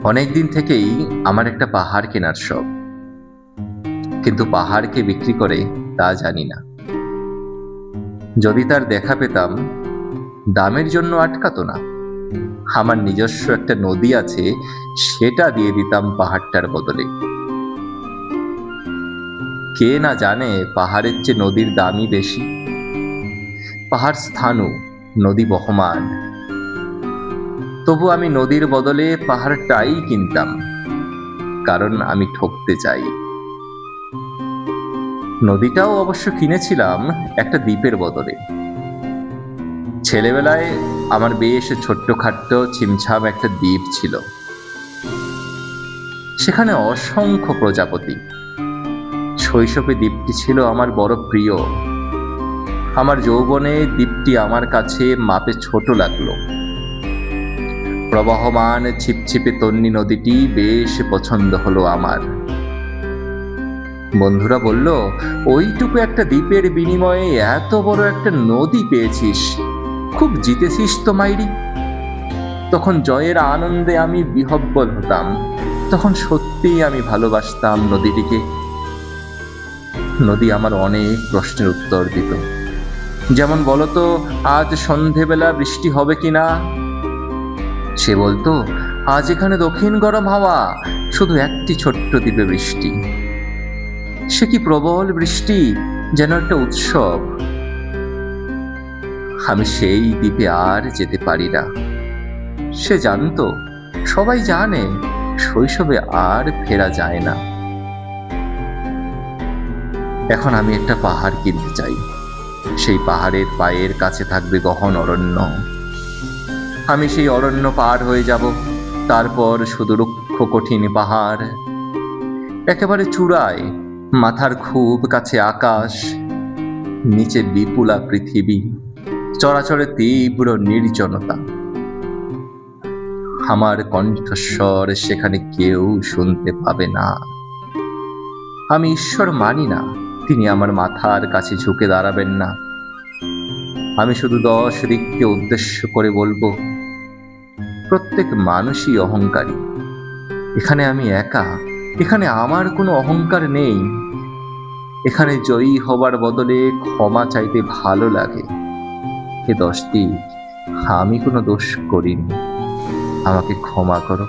অনেক দিন থেকেই আমার একটা পাহাড় কেনার শখ, কিন্তু পাহাড়কে বিক্রি করে তা জানি না। যদি তার দেখা পেতাম, দামের জন্য আটকাতো না। আমার নিজস্ব একটা নদী আছে, সেটা দিয়ে দিতাম পাহাড়টার বদলে। কে না জানে পাহাড়ের চেয়ে নদীর দামই বেশি। পাহাড় স্থাণু, নদী বহমান। তবু আমি নদীর বদলে পাহাড়টাই কিনতাম, কারণ আমি ঠকতে চাই। নদীটাও অবশ্য কিনেছিলাম একটা দ্বীপের বদলে। ছেলেবেলায় আমার বেশ ছোট্টখাট্ট ছিমছাম একটা দ্বীপ ছিল। সেখানে অসংখ্য প্রজাপতি। শৈশবে দ্বীপটি ছিল আমার বড় প্রিয়। আমার যৌবনে দ্বীপটি আমার কাছে মাপে ছোট লাগলো। প্রবাহমান ছিপছিপে তন্নি নদীটি বেশ পছন্দ হলো আমার। বন্ধুরা বলল, ওইটুকু একটা দ্বীপের বিনিময়ে এত বড় একটা নদী পেয়েছিস, খুব জিতেছিস তো মাইরি। তখন জয়ের আনন্দে আমি বিহ্বল হতাম। তখন সত্যিই আমি ভালোবাসতাম নদীটিকে। নদী আমার অনেক প্রশ্নের উত্তর দিত। যেমন, বলতো আজ সন্ধেবেলা বৃষ্টি হবে কিনা। সে বলতো, আজ এখানে দক্ষিণ গরম হাওয়া, শুধু একটি ছোট্ট দ্বীপে বৃষ্টি। সে কি প্রবল বৃষ্টি, যেন একটা উৎসব। আমি সেই দ্বীপে আর যেতে পারি না। সে জানতো, সবাই জানে, শৈশবে আর ফেরা যায় না। এখন আমি একটা পাহাড় কিনতে চাই। সেই পাহাড়ের পায়ের কাছে থাকবে গহন অরণ্য। আমি সেই অরণ্য পার হয়ে যাব। তারপর শুধু রুক্ষ কঠিন পাহাড়। একেবারে চূড়ায় মাথার খুব কাছে আকাশ, নিচে বিপুলা পৃথিবী, চরাচরে তীব্র নির্জনতা। আমার কণ্ঠস্বর সেখানে কেউ শুনতে পাবে না। আমি ঈশ্বর মানি না, তিনি আমার মাথার কাছে ঝুঁকে দাঁড়াবেন না। আমি শুধু 10 দিককে উদ্দেশ্য করে বলবো, প্রত্যেক মানুষই অহংকারী। এখানে আমি একা। এখানে আমার কোনো অহংকার নেই। এখানে জয়ী হবার বদলে ক্ষমা চাইতে ভালো লাগে। হে 10 দিক, আমি কোনো দোষ করিনি, আমাকে ক্ষমা করো।